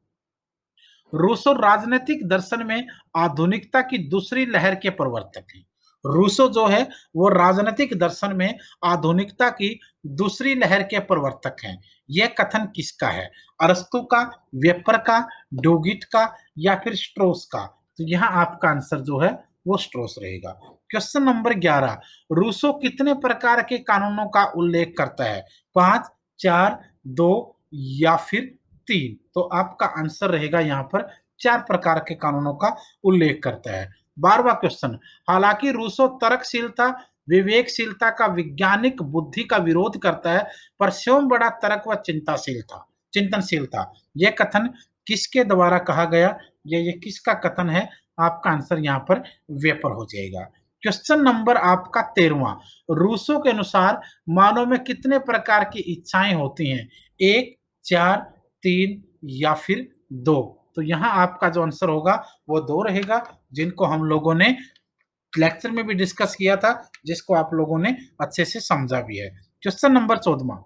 [SPEAKER 1] रूसो राजनीतिक दर्शन में आधुनिकता की दूसरी लहर के प्रवर्तक हैं। रूसो जो है वो राजनीतिक दर्शन में आधुनिकता की दूसरी लहर के प्रवर्तक हैं। यह कथन किसका है? अरस्तु का, वेपर का, डोगिट का या फिर स्ट्रोस का? तो यहाँ आपका आंसर जो है वो स्ट्रोस रहेगा। क्वेश्चन नंबर 11, रूसो कितने प्रकार के कानूनों का उल्लेख करता है? 5, 4, 2 या फिर 3? तो आपका आंसर रहेगा यहाँ पर 4 प्रकार के कानूनों का उल्लेख करता है। 12वां क्वेश्चन, हालांकि रूसो तर्कशीलता, विवेकशीलता का वैज्ञानिक बुद्धि का विरोध करता है, पर स्वयं बड़ा तर्क व चिंतनशील था। यह कथन किसके द्वारा कहा गया? ये किसका कथन है? आपका आंसर यहाँ पर वेपर हो जाएगा। क्वेश्चन नंबर आपका 13वां, रूसो के अनुसार मानव में कितने प्रकार की इच्छाएं होती हैं? 1, 4, 3 या फिर 2? तो यहाँ आपका जो आंसर होगा वो 2 रहेगा, जिनको हम लोगों ने लेक्चर में भी डिस्कस किया था, जिसको आप लोगों ने अच्छे से समझा भी है। क्वेश्चन नंबर 14,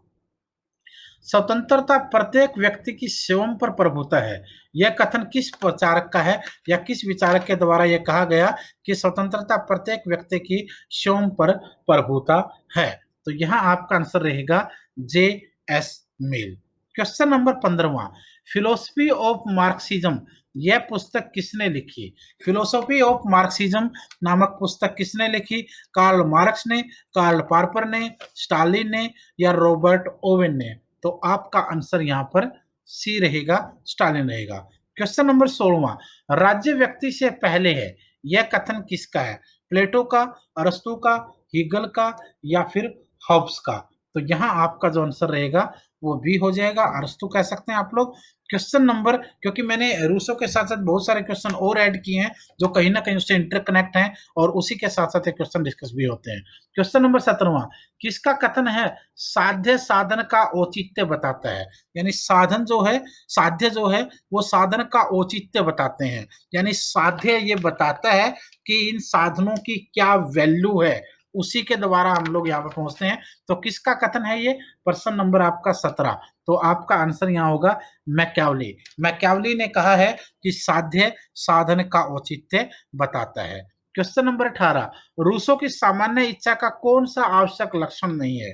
[SPEAKER 1] स्वतंत्रता प्रत्येक व्यक्ति की स्वयं पर प्रभुता है। यह कथन किस प्रचारक का है या किस विचारक के द्वारा यह कहा गया कि स्वतंत्रता प्रत्येक व्यक्ति की स्वयं पर प्रभुता है? तो यहाँ आपका आंसर रहेगा J S Mill. Question number 15वां, फिलोसफी ऑफ मार्क्सिज्म यह पुस्तक किसने लिखी? फिलोसफी ऑफ मार्क्सिज्म नामक पुस्तक किसने लिखी? कार्ल मार्क्स ने, कार्ल पार्पर ने, स्टालिन ने या रॉबर्ट ओवेन ने? तो आपका आंसर यहाँ पर सी रहेगा, स्टालिन रहेगा। क्वेश्चन नंबर 16वां, राज्य व्यक्ति से पहले है, यह कथन किसका है? प्लेटो का, अरस्तु का, हीगल का या फिर हॉब्स का? तो यहाँ आपका जो आंसर रहेगा वो बी हो जाएगा, अरस्तु कह सकते हैं आप लोग। क्वेश्चन नंबर, क्योंकि मैंने रूसो के साथ साथ बहुत सारे क्वेश्चन और ऐड किए हैं जो कहीं ना कहीं उससे इंटरकनेक्ट हैं और उसी के साथ साथ क्वेश्चन डिस्कस भी होते हैं। क्वेश्चन नंबर 17वां, किसका कथन है साध्य साधन का औचित्य बताता है? यानी साधन जो है, साध्य जो है वो साधन का औचित्य बताते हैं, यानी साध्य ये बताता है कि इन साधनों की क्या वैल्यू है, उसी के द्वारा हम लोग यहाँ पर पहुंचते हैं। तो किसका कथन है ये? प्रश्न नंबर आपका 17। तो आपका आंसर यहाँ होगा मैकियावेली। मैकियावेली ने कहा है कि साध्य साधन का औचित्य बताता है। क्वेश्चन नंबर 18, रूसो की सामान्य इच्छा का कौन सा आवश्यक लक्षण नहीं है?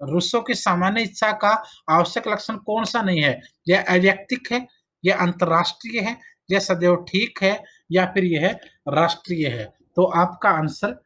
[SPEAKER 1] रूसो की सामान्य इच्छा का आवश्यक लक्षण कौन सा नहीं है? यह अवैयक्तिक है, यह अंतरराष्ट्रीय है, यह सदैव ठीक है या फिर यह राष्ट्रीय है? तो आपका आंसर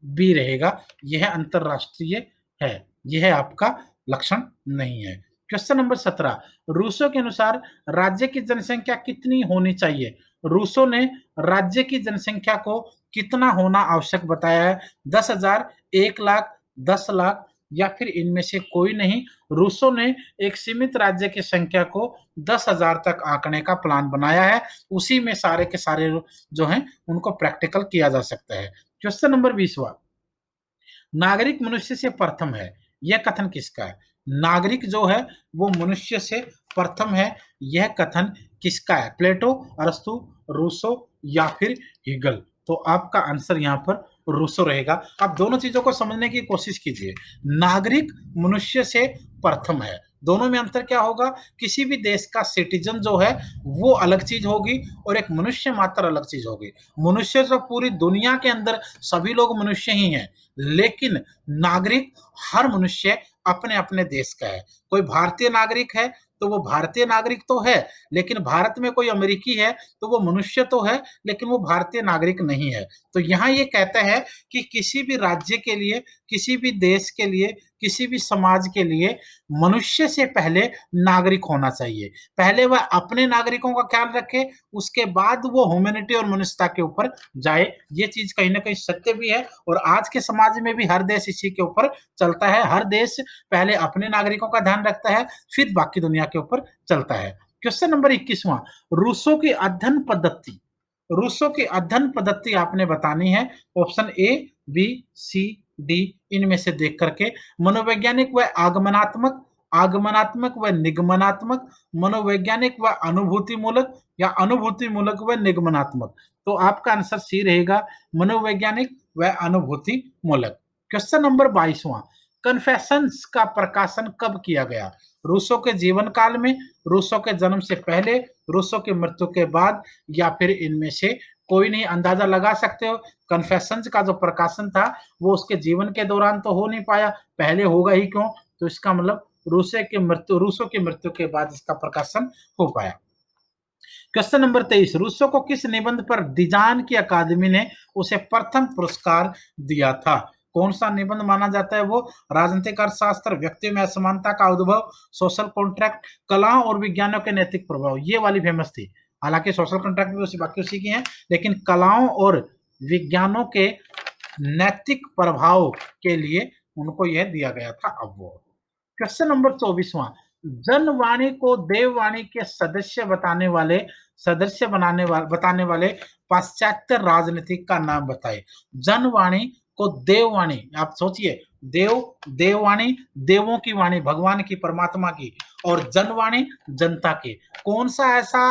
[SPEAKER 1] बी रहेगा, यह अंतरराष्ट्रीय है, यह आपका लक्षण नहीं है। क्वेश्चन नंबर 17, रूसो के अनुसार राज्य की जनसंख्या कितनी होनी चाहिए? रूसो ने राज्य की जनसंख्या को कितना होना आवश्यक बताया है? 10,000, 1 लाख, 10 लाख या फिर इनमें से कोई नहीं। रूसो ने एक सीमित राज्य की संख्या को 10,000 तक आंकने का प्लान बनाया है, उसी में सारे के सारे जो हैं उनको प्रैक्टिकल किया जा सकता है। क्वेश्चन नंबर 20वां, नागरिक मनुष्य से प्रथम है, यह कथन किसका है? नागरिक जो है वो मनुष्य से प्रथम है, यह कथन किसका है? प्लेटो, अरस्तु, रूसो या फिर हीगल? तो आपका आंसर यहाँ पर रूसो रहेगा। आप दोनों चीजों को समझने की कोशिश कीजिए। नागरिक मनुष्य से प्रथम है, दोनों में अंतर क्या होगा? किसी भी देश का सिटीजन जो है वो अलग चीज होगी और एक मनुष्य मात्र अलग चीज होगी। मनुष्य जो पूरी दुनिया के अंदर सभी लोग मनुष्य ही हैं, लेकिन नागरिक हर मनुष्य अपने अपने देश का है। कोई भारतीय नागरिक है तो वो भारतीय नागरिक तो है, लेकिन भारत में कोई अमेरिकी है तो वो मनुष्य तो है, लेकिन वो भारतीय नागरिक नहीं है। तो यहाँ ये कहता है कि किसी भी राज्य के लिए, किसी भी देश के लिए, किसी भी समाज के लिए मनुष्य से पहले नागरिक होना चाहिए। पहले वह अपने नागरिकों का ख्याल रखे, उसके बाद वो ह्यूमैनिटी और मनुष्यता के ऊपर जाए। ये चीज कहीं ना कहीं सत्य भी है और आज के समाज में भी हर देश इसी के ऊपर चलता है। हर देश पहले अपने नागरिकों का ध्यान रखता है, फिर बाकी दुनिया के ऊपर चलता है। क्वेश्चन नंबर 21वां, रूसो की अध्ययन पद्धति, रूसो की अध्ययन पद्धति आपने बतानी है। Option A, B, C, D इनमें से देख करके। मनोवैज्ञानिक व आगमनात्मक, आगमनात्मक व निगमनात्मक, मनोवैज्ञानिक व अनुभूति मूलक या अनुभूति मूलक व निगमनात्मक? तो आपका आंसर सी रहेगा, मनोवैज्ञानिक व अनुभूति मूलक। क्वेश्चन नंबर 22वां, कन्फेशंस का प्रकाशन कब किया गया? रूसो के जीवन काल में, रूसो के जन्म से पहले, रूसो की मृत्यु के बाद या फिर इनमें से कोई नहीं? अंदाजा लगा सकते हो। कन्फेशंस का जो प्रकाशन था वो उसके जीवन के दौरान तो हो नहीं पाया, पहले होगा ही क्यों? तो इसका मतलब रूसो की मृत्यु के बाद इसका प्रकाशन हो पाया। क्वेश्चन नंबर 23, रूसो को किस निबंध पर डिजान की अकादमी ने उसे प्रथम पुरस्कार दिया था? कौन सा निबंध माना जाता है वो? राजनीतिक अर्थशास्त्र, व्यक्ति में असमानता का उद्भव, सोशल कॉन्ट्रैक्ट, कलाओं और विज्ञानों के नैतिक प्रभाव। ये वाली फेमस थी। हालांकि सोशल कॉन्ट्रैक्ट भी उसी बाकी उसी की है, लेकिन कलाओं और विज्ञानों के नैतिक प्रभाव के लिए उनको यह दिया गया था अवार्ड। क्वेश्चन नंबर 24वां, जनवाणी को देववाणी के बताने वाले पाश्चात्य राजनीतिक का नाम बताए। जनवाणी को देववाणी, आप सोचिए, देव, देववाणी, देवों की वाणी, भगवान की, परमात्मा की, और जनवाणी जनता की। कौन सा ऐसा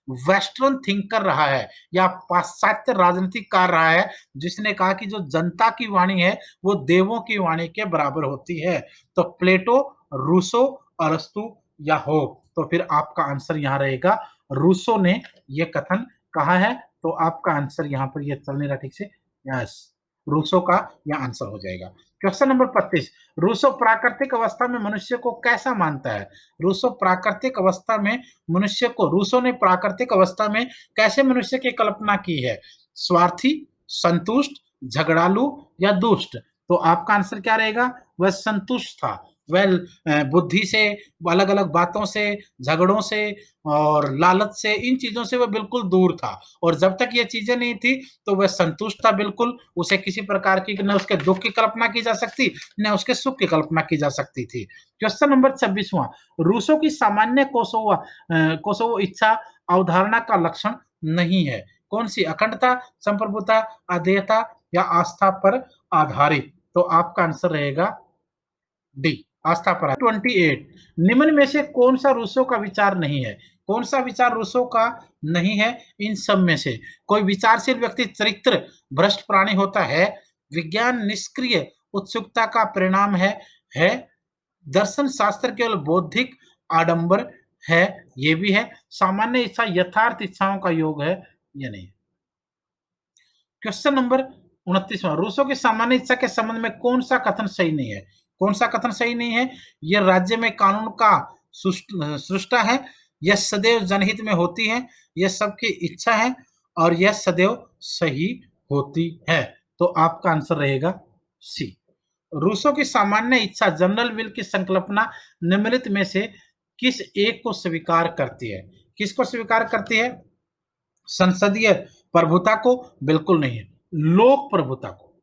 [SPEAKER 1] वेस्टर्न थिंकर रहा है या पाश्चात्य राजनीतिकार रहा है जिसने कहा कि जो जनता की वाणी है वो देवों की वाणी के बराबर होती है? तो प्लेटो, रूसो, अरस्तु या हो। तो फिर आपका आंसर यहाँ रहेगा रूसो ने ये कथन कहा है। तो आपका आंसर यहाँ पर ये चल नहीं रहा ठीक से, यस, रूसो का यह आंसर हो जाएगा। क्वेश्चन नंबर 25, रूसो प्राकृतिक अवस्था में मनुष्य को कैसा मानता है? रूसो ने प्राकृतिक अवस्था में कैसे मनुष्य की कल्पना की है? स्वार्थी, संतुष्ट, झगड़ालू या दुष्ट? तो आपका आंसर क्या रहेगा? वह संतुष्ट था। वह बुद्धि से, अलग अलग बातों से, झगड़ों से और लालच से, इन चीजों से वह बिल्कुल दूर था। और जब तक ये चीजें नहीं थी तो वह संतुष्ट था बिल्कुल। उसे किसी प्रकार की न उसके दुख की कल्पना की जा सकती, न उसके सुख की कल्पना की जा सकती थी। क्वेश्चन नंबर 26वां, रूसो की सामान्य कोसोवो इच्छा अवधारणा का लक्षण नहीं है। कौन सी? अखंडता, संप्रभुता, अधेयता या आस्था पर आधारित? तो आपका आंसर रहेगा डी, आस्था पर। 28, निम्न में से कौन सा रूसो का विचार नहीं है? कौन सा विचार रूसो का नहीं है इन सब में से? कोई विचारशील व्यक्ति चरित्र भ्रष्ट प्राणी होता है, विज्ञान निष्क्रिय उत्सुकता का परिणाम है, दर्शन शास्त्र केवल बौद्धिक आडंबर है, ये भी है, सामान्य इच्छा यथार्थ इच्छाओं का योग है, ये नहीं। क्वेश्चन नंबर 29वां, रूसो की सामान्य इच्छा के संबंध में कौन सा कथन सही नहीं है? कौन सा कथन सही नहीं है? यह राज्य में कानून का सृष्टा है, यह सदैव जनहित में होती है, यह सबकी इच्छा है और यह सदैव सही होती है। तो आपका आंसर रहेगा सी। रूसो की सामान्य इच्छा जनरल विल की संकल्पना निम्नलिखित में से किस एक को स्वीकार करती है? किसको स्वीकार करती है? संसदीय प्रभुता को? बिल्कुल नहीं है, लोक प्रभुता को।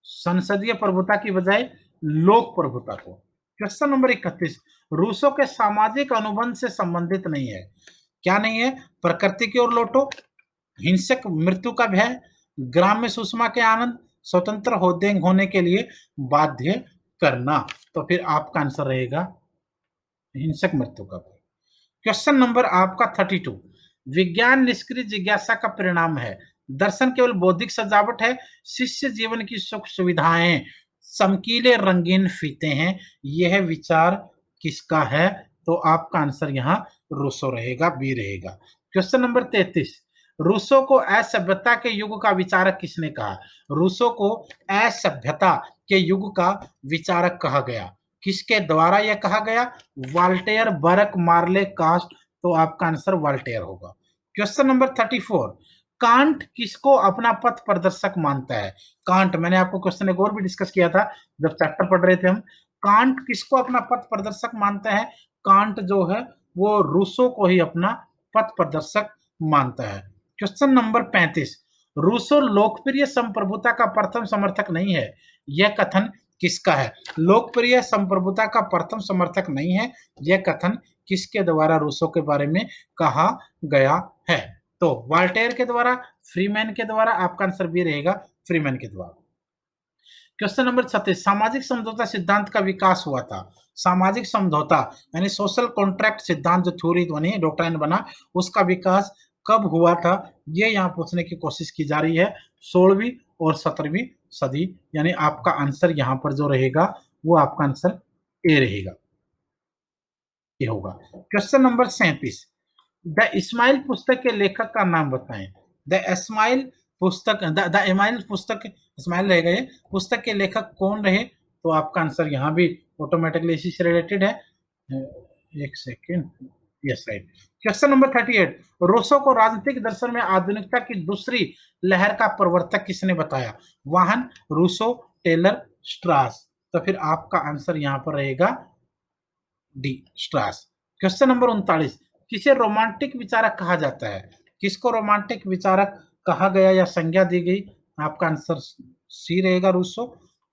[SPEAKER 1] संसदीय प्रभुता की बजाय लोक प्रभुता को। क्वेश्चन नंबर 31, रूसो के सामाजिक अनुबंध से संबंधित नहीं है। क्या नहीं है? प्रकृति की ओर लौटो, हिंसक मृत्यु का भय, ग्राम्य सुषमा के आनंद, स्वतंत्र होने के लिए बाध्य करना। तो फिर आपका आंसर रहेगा हिंसक मृत्यु का भय। क्वेश्चन नंबर आपका 32, विज्ञान निष्क्रिय जिज्ञासा का परिणाम है, दर्शन केवल बौद्धिक सजावट है, शिष्य जीवन की सुख सुविधाएं चमकीले रंगीन फीते हैं, यह विचार किसका है? तो आपका आंसर यहाँ रूसो रहेगा, बी रहेगा। क्वेश्चन नंबर 33, रूसो को असभ्यता के युग का विचारक किसने कहा? रूसो को असभ्यता के युग का विचारक कहा गया, किसके द्वारा यह कहा गया? वाल्टेयर, बरक, मार्ले, कास्ट। तो आपका आंसर वाल्टेयर होगा। क्वेश्चन नंबर 34, कांट किसको अपना पथ प्रदर्शक मानता है? कांट, मैंने आपको क्वेश्चन एक और भी डिस्कस किया था जब चैप्टर पढ़ रहे थे हम। कांट किसको अपना पथ प्रदर्शक मानता है? कांट जो है वो रूसो को ही अपना पथ प्रदर्शक मानता है। क्वेश्चन नंबर 35, रूसो लोकप्रिय संप्रभुता का प्रथम समर्थक नहीं है, यह कथन किसका है? लोकप्रिय संप्रभुता का प्रथम समर्थक नहीं है, यह कथन किसके द्वारा रूसो के बारे में कहा गया है? तो वाल्टेयर के द्वारा, फ्रीमैन के द्वारा। आपका आंसर बी रहेगा, फ्रीमैन के द्वारा। क्वेश्चन नंबर 36, सामाजिक समझौता सिद्धांत का विकास हुआ था। सामाजिक समझौता यानी सोशल कॉन्ट्रैक्ट सिद्धांत जो थ्योरी बनी, डॉक्ट्राइन बना, उसका विकास कब हुआ था? ये यहाँ पूछने की कोशिश की जा रही है, 16वीं और 17वीं सदी। यानी आपका आंसर यहाँ पर जो रहेगा वो आपका आंसर ए रहेगा, ये होगा। क्वेश्चन नंबर 37, द इस्माइल पुस्तक के लेखक का नाम बताएं। द इस्माइल पुस्तक, द इस्माइल पुस्तक, इस्माइल रहेगा ये, पुस्तक के लेखक कौन रहे? तो आपका आंसर यहाँ भी ऑटोमेटिकली इसी से रिलेटेड है। एक second, yes right. Question number 38, Rousseau को राजनीतिक दर्शन में आधुनिकता की दूसरी लहर का प्रवर्तक किसने बताया? वाहन, रूसो, टेलर, स्ट्रास। तो फिर आपका आंसर यहाँ पर रहेगा डी, स्ट्रास। क्वेश्चन नंबर 39, किसे रोमांटिक विचारक कहा जाता है? किसको रोमांटिक विचारक कहा गया या संज्ञा दी गई? आपका आंसर सी रहेगा, रूसो।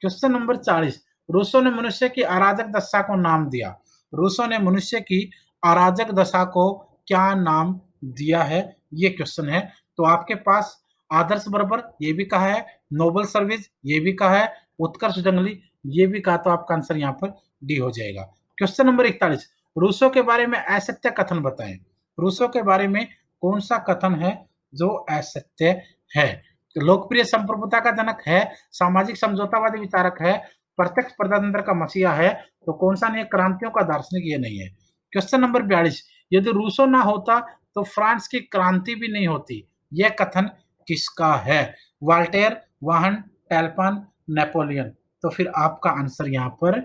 [SPEAKER 1] क्वेश्चन नंबर 40, रूसो ने मनुष्य की अराजक दशा को नाम दिया। रूसो ने मनुष्य की अराजक दशा को क्या नाम दिया है? ये क्वेश्चन है। तो आपके पास आदर्श बर्बर, ये भी कहा है, नोबल सर्विस, ये भी कहा है, उत्कर्ष जंगली, ये भी कहा। तो आपका आंसर यहाँ पर डी हो जाएगा। क्वेश्चन नंबर 41, रूसो के बारे में असत्य कथन बताएं। रूसो के बारे में कौन सा कथन है जो असत्य है? लोकप्रिय संप्रभुता का जनक है, सामाजिक समझौतावादी विचारक है, प्रत्यक्ष प्रजातंत्र का मसीहा है तो कौन सा नहीं है? क्रांतियों का दार्शनिक ये नहीं है। क्वेश्चन नंबर 42, यदि रूसो ना होता तो फ्रांस की क्रांति भी नहीं होती, यह कथन किसका है? वाल्टेयर, वाहन, टैल्पन, नेपोलियन। तो फिर आपका आंसर यहाँ पर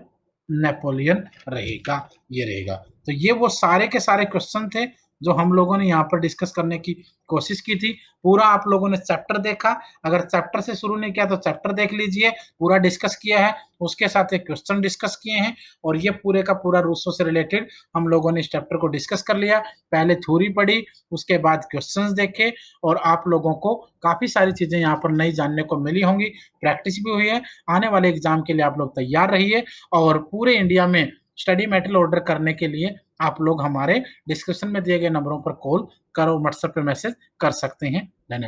[SPEAKER 1] नेपोलियन रहेगा, ये रहेगा। तो ये वो सारे के सारे क्वेश्चन थे जो हम लोगों ने यहाँ पर डिस्कस करने की कोशिश की थी। पूरा आप लोगों ने चैप्टर देखा, अगर चैप्टर से शुरू नहीं किया तो चैप्टर देख लीजिए, पूरा डिस्कस किया है, उसके साथ एक क्वेश्चन डिस्कस किए हैं और ये पूरे का पूरा रूसो से रिलेटेड हम लोगों ने इस चैप्टर को डिस्कस कर लिया। पहले थ्योरी पढ़ी, उसके बाद क्वेश्चंस देखे और आप लोगों को काफ़ी सारी चीज़ें यहाँ पर नई जानने को मिली होंगी, प्रैक्टिस भी हुई है। आने वाले एग्ज़ाम के लिए आप लोग तैयार रहिए और पूरे इंडिया में स्टडी मटेरियल ऑर्डर करने के लिए आप लोग हमारे डिस्क्रिप्शन में दिए गए नंबरों पर कॉल करो, व्हाट्सएप पे मैसेज कर सकते हैं। धन्यवाद।